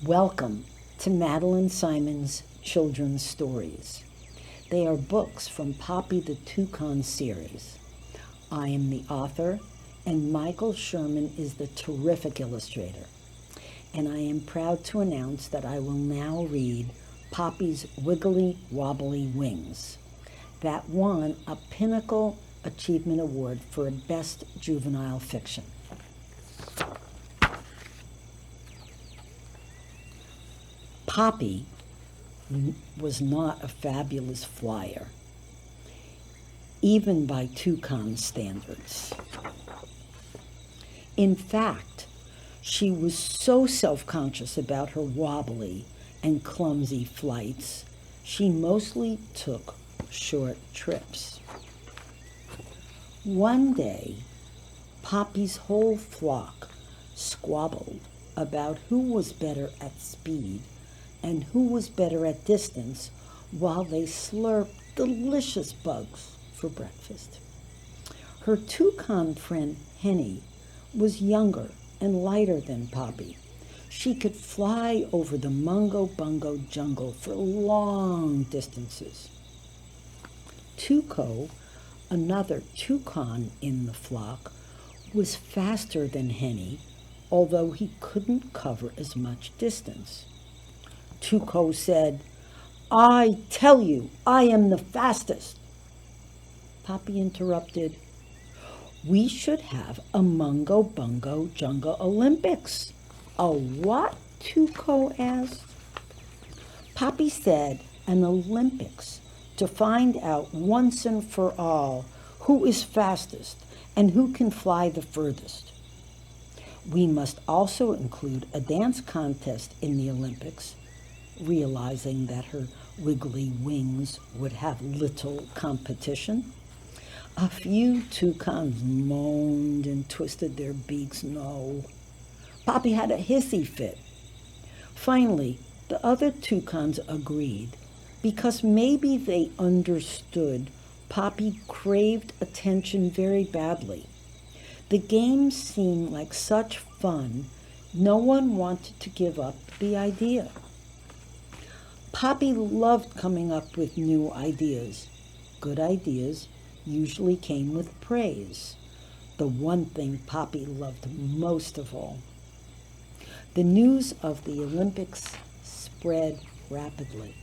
Welcome to Madelyn Simon's Children's Stories. They are books from Poppy the Toucan series. I am the author, and Michael Sherman is the terrific illustrator. And I am proud to announce that I will now read Poppy's Wiggly Wobbly Wings. That won a Pinnacle Achievement Award for Best Juvenile Fiction. Poppy was not a fabulous flyer, even by toucan standards. In fact, she was so self-conscious about her wobbly and clumsy flights, she mostly took short trips. One day, Poppy's whole flock squabbled about who was better at speed and who was better at distance while they slurped delicious bugs for breakfast. Her toucan friend Henny was younger and lighter than Poppy. She could fly over the Mungo Bungo Jungle for long distances. Tuco, another toucan in the flock, was faster than Henny, although he couldn't cover as much distance. Tuco said, "I tell you, I am the fastest." Poppy interrupted, "We should have a Mungo Bungo Jungle Olympics." "A what?" Tuco asked. Poppy said an Olympics to find out once and for all who is fastest and who can fly the furthest. We must also include a dance contest in the Olympics, realizing that her wiggly wings would have little competition. A few toucans moaned and twisted their beaks no. Poppy had a hissy fit. Finally, the other toucans agreed, because maybe they understood Poppy craved attention very badly. The game seemed like such fun, no one wanted to give up the idea. Poppy loved coming up with new ideas. Good ideas usually came with praise, the one thing Poppy loved most of all. The news of the Olympics spread rapidly.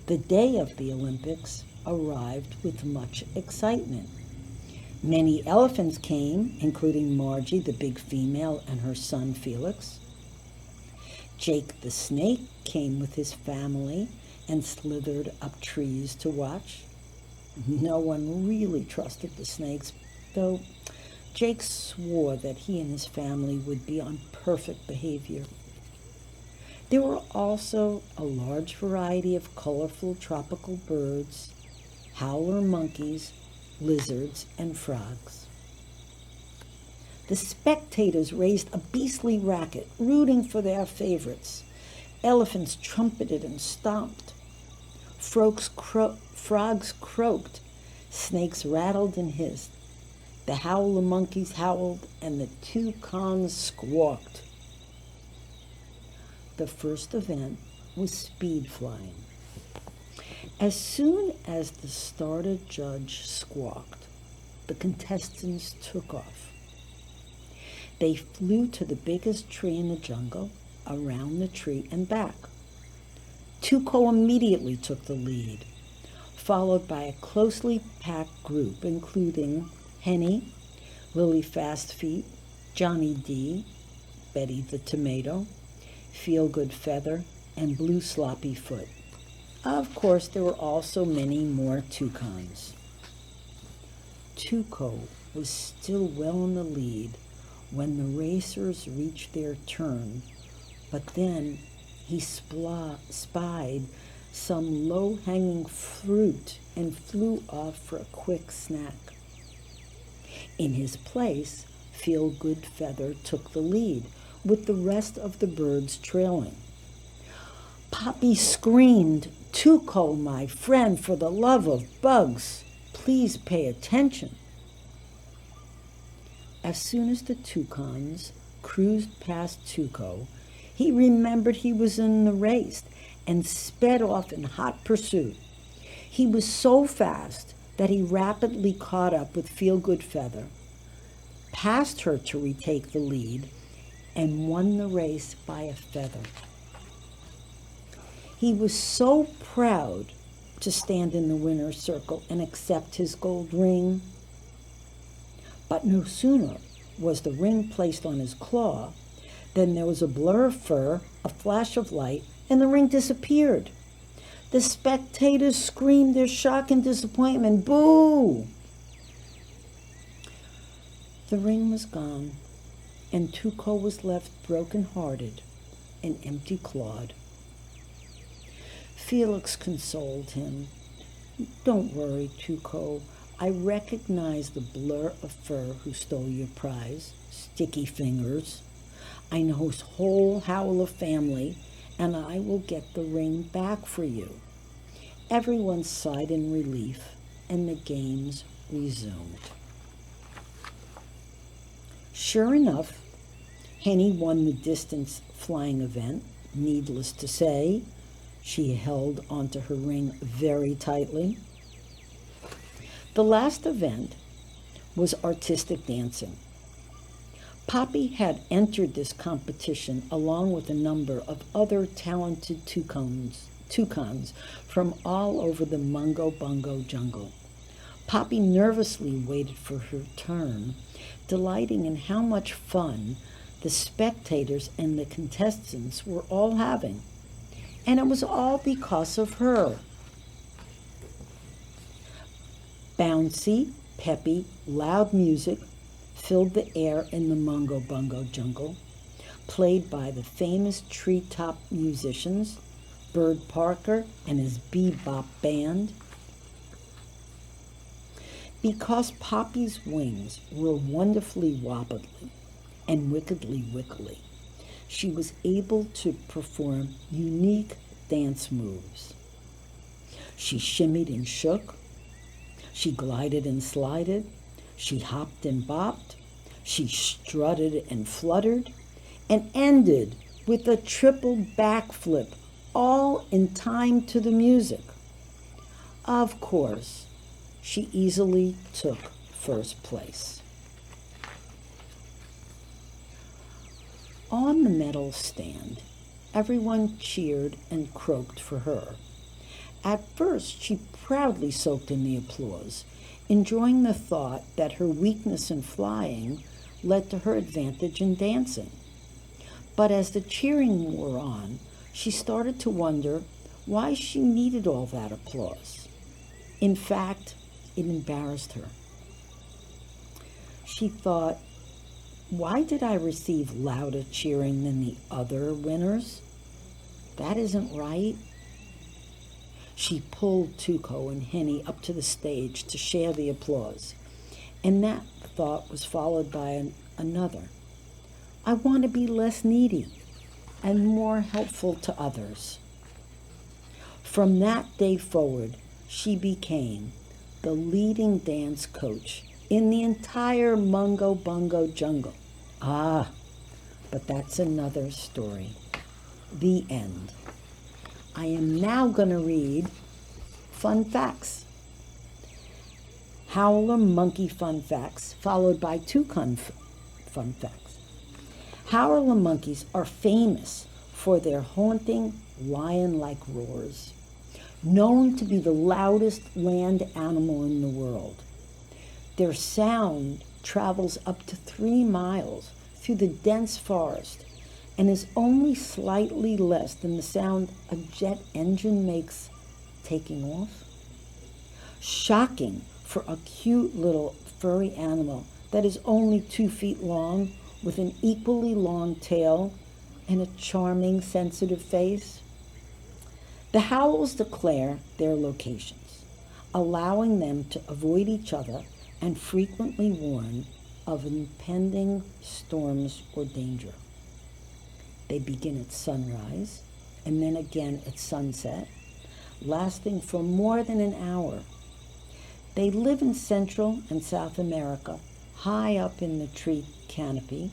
The day of the Olympics arrived with much excitement. Many elephants came, including Margie, the big female, and her son Felix. Jake the snake came with his family and slithered up trees to watch. No one really trusted the snakes, though Jake swore that he and his family would be on perfect behavior. There were also a large variety of colorful tropical birds, howler monkeys, lizards, and frogs. The spectators raised a beastly racket, rooting for their favorites. Elephants trumpeted and stomped. Frogs croaked. Snakes rattled and hissed. The howler monkeys howled, and the toucans squawked. The first event was speed flying. As soon as the starter judge squawked, the contestants took off. They flew to the biggest tree in the jungle, around the tree and back. Tuco immediately took the lead, followed by a closely packed group, including Henny, Lily Fastfeet, Johnny D, Betty the Tomato, Feel Good Feather, and Blue Sloppy Foot. Of course, there were also many more toucans. Tuco was still well in the lead when the racers reached their turn, but then he spied some low-hanging fruit and flew off for a quick snack. In his place, Feel Good Feather took the lead, with the rest of the birds trailing. Poppy screamed, "Tuco, my friend, for the love of bugs, please pay attention." As soon as the toucans cruised past Tuco, He remembered he was in the race and sped off in hot pursuit. He was so fast that he rapidly caught up with Feel-Good Feather, passed her to retake the lead, and won the race by a feather. He was so proud to stand in the winner's circle and accept his gold ring. But no sooner was the ring placed on his claw than there was a blur of fur, a flash of light, and the ring disappeared. The spectators screamed their shock and disappointment. Boo! The ring was gone, and Tuco was left broken-hearted and empty-clawed. Felix consoled him. Don't worry, Tuco. I recognize the blur of fur who stole your prize, Sticky Fingers. I know his whole Howler family, and I will get the ring back for you. Everyone sighed in relief, and the games resumed. Sure enough, Henny won the distance flying event. Needless to say, she held onto her ring very tightly. The last event was artistic dancing. Poppy had entered this competition along with a number of other talented toucans from all over the Mungo Bungo Jungle. Poppy nervously waited for her turn, delighting in how much fun the spectators and the contestants were all having. And it was all because of her. Bouncy, peppy, loud music filled the air in the Mungo Bungo Jungle, played by the famous treetop musicians, Bird Parker and his bebop band. Because Poppy's wings were wonderfully wobbly and wickedly wiggly, she was able to perform unique dance moves. She shimmied and shook. She glided and slided. She hopped and bopped. She strutted and fluttered and ended with a triple backflip, all in time to the music. Of course, she easily took first place. On the medal stand, everyone cheered and croaked for her. At first, she proudly soaked in the applause, enjoying the thought that her weakness in flying led to her advantage in dancing. But as the cheering wore on, she started to wonder why she needed all that applause. In fact, it embarrassed her. She thought, why did I receive louder cheering than the other winners? That isn't right. She pulled Tuco and Henny up to the stage to share the applause, and that thought was followed by another. I want to be less needy and more helpful to others. From that day forward, she became the leading dance coach in the entire Mungo Bungo Jungle. But that's another story. The end. I am now going to read fun facts. Howler monkey fun facts, followed by toucan fun facts. Howler monkeys are famous for their haunting lion-like roars, known to be the loudest land animal in the world. Their sound travels up to 3 miles through the dense forest and is only slightly less than the sound a jet engine makes taking off. Shocking for a cute little furry animal that is only 2 feet long with an equally long tail and a charming, sensitive face. The howls declare their locations, allowing them to avoid each other and frequently warn of impending storms or danger. They begin at sunrise and then again at sunset, lasting for more than an hour. They live in Central and South America, high up in the tree canopy,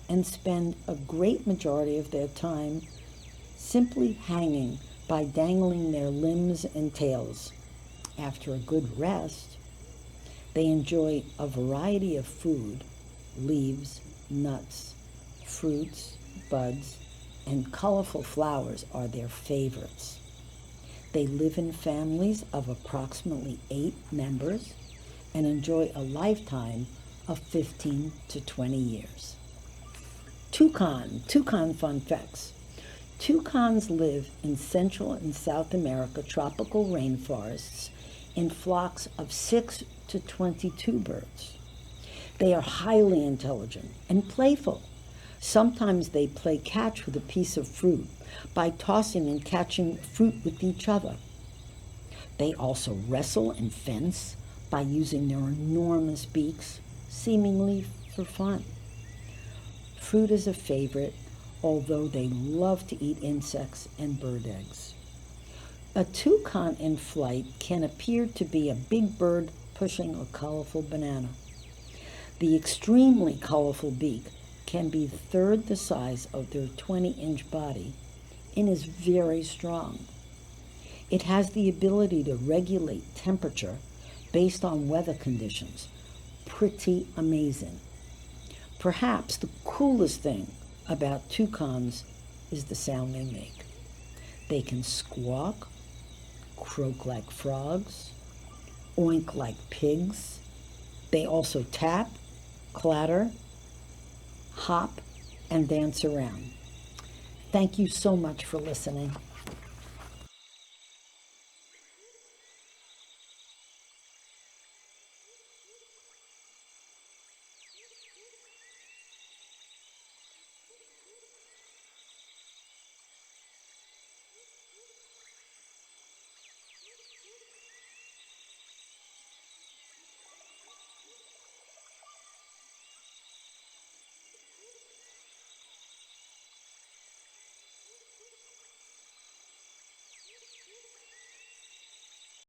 and spend a great majority of their time simply hanging by dangling their limbs and tails. After a good rest, they enjoy a variety of food, leaves, nuts, fruits, buds, and colorful flowers are their favorites. They live in families of approximately 8 members and enjoy a lifetime of 15 to 20 years. Toucan fun facts. Toucans live in Central and South America tropical rainforests in flocks of 6 to 22 birds. They are highly intelligent and playful. Sometimes they play catch with a piece of fruit by tossing and catching fruit with each other. They also wrestle and fence by using their enormous beaks, seemingly for fun. Fruit is a favorite, although they love to eat insects and bird eggs. A toucan in flight can appear to be a big bird pushing a colorful banana. The extremely colorful beak can be a third the size of their 20-inch body and is very strong. It has the ability to regulate temperature based on weather conditions. Pretty amazing. Perhaps the coolest thing about toucans is the sound they make. They can squawk, croak like frogs, oink like pigs. They also tap, clatter, hop, and dance around. Thank you so much for listening.